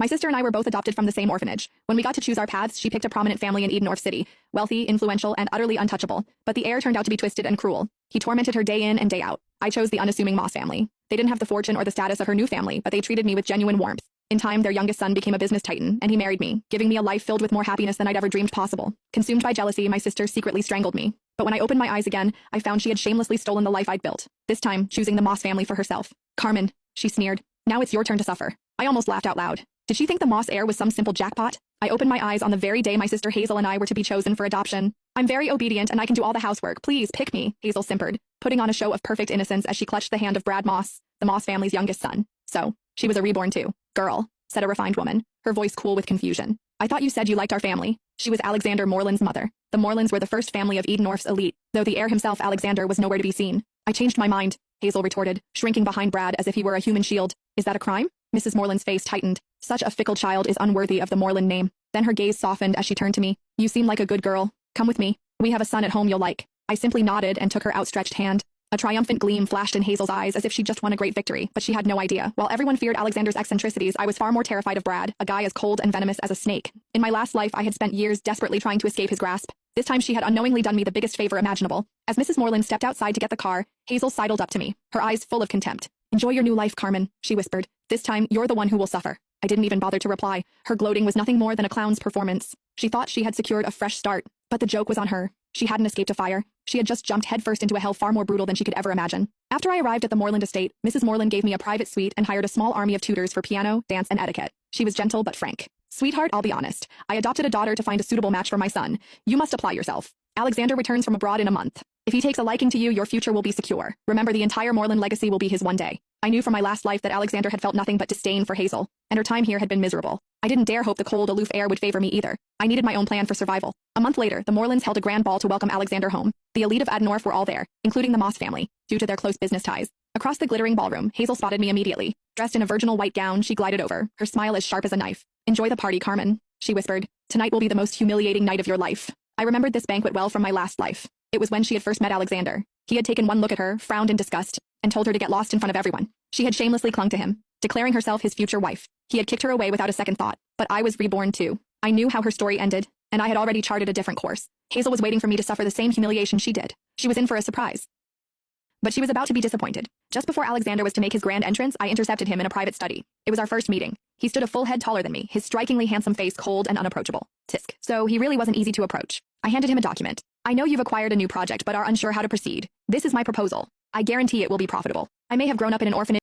My sister and I were both adopted from the same orphanage. When we got to choose our paths, she picked a prominent family in Edennorth City, wealthy, influential, and utterly untouchable. But the heir turned out to be twisted and cruel. He tormented her day in and day out. I chose the unassuming Moss family. They didn't have the fortune or the status of her new family, but they treated me with genuine warmth. In time, their youngest son became a business titan, and he married me, giving me a life filled with more happiness than I'd ever dreamed possible. Consumed by jealousy, my sister secretly strangled me. But when I opened my eyes again, I found she had shamelessly stolen the life I'd built, this time choosing the Moss family for herself. Carmen, she sneered. Now it's your turn to suffer. I almost laughed out loud. Did she think the Moss heir was some simple jackpot? I opened my eyes on the very day my sister Hazel and I were to be chosen for adoption. I'm very obedient and I can do all the housework. Please pick me, Hazel simpered, putting on a show of perfect innocence as she clutched the hand of Brad Moss, the Moss family's youngest son. So, she was a reborn too. Girl, said a refined woman, her voice cool with confusion. I thought you said you liked our family. She was Alexander Moreland's mother. The Morelands were the first family of Edennorth's elite, though the heir himself, Alexander, was nowhere to be seen. I changed my mind, Hazel retorted, shrinking behind Brad as if he were a human shield. Is that a crime? Mrs. Moreland's face tightened. Such a fickle child is unworthy of the Moreland name. Then her gaze softened as she turned to me. You seem like a good girl. Come with me. We have a son at home you'll like. I simply nodded and took her outstretched hand. A triumphant gleam flashed in Hazel's eyes as if she'd just won a great victory, but she had no idea. While everyone feared Alexander's eccentricities, I was far more terrified of Brad, a guy as cold and venomous as a snake. In my last life, I had spent years desperately trying to escape his grasp. This time she had unknowingly done me the biggest favor imaginable. As Mrs. Moreland stepped outside to get the car, Hazel sidled up to me, her eyes full of contempt. Enjoy your new life, Carmen, she whispered. This time, you're the one who will suffer. I didn't even bother to reply. Her gloating was nothing more than a clown's performance. She thought she had secured a fresh start, but the joke was on her. She hadn't escaped a fire. She had just jumped headfirst into a hell far more brutal than she could ever imagine. After I arrived at the Moreland estate, Mrs. Moreland gave me a private suite and hired a small army of tutors for piano, dance, and etiquette. She was gentle but frank. Sweetheart, I'll be honest. I adopted a daughter to find a suitable match for my son. You must apply yourself. Alexander returns from abroad in a month. If he takes a liking to you, your future will be secure. Remember, the entire Moreland legacy will be his one day. I knew from my last life that Alexander had felt nothing but disdain for Hazel, and her time here had been miserable. I didn't dare hope the cold, aloof heir would favor me either. I needed my own plan for survival. A month later, the Morelands held a grand ball to welcome Alexander home. The elite of Edennorth were all there, including the Moss family, due to their close business ties. Across the glittering ballroom, Hazel spotted me immediately. Dressed in a virginal white gown, she glided over, her smile as sharp as a knife. Enjoy the party, Carmen, she whispered. Tonight will be the most humiliating night of your life. I remembered this banquet well from my last life. It was when she had first met Alexander. He had taken one look at her, frowned in disgust, and told her to get lost in front of everyone. She had shamelessly clung to him, declaring herself his future wife. He had kicked her away without a second thought, but I was reborn too. I knew how her story ended, and I had already charted a different course. Hazel was waiting for me to suffer the same humiliation she did. She was in for a surprise. But she was about to be disappointed. Just before Alexander was to make his grand entrance, I intercepted him in a private study. It was our first meeting. He stood a full head taller than me, his strikingly handsome face cold and unapproachable. Tisk. So he really wasn't easy to approach. I handed him a document. I know you've acquired a new project but are unsure how to proceed. This is my proposal. I guarantee it will be profitable. I may have grown up in an orphanage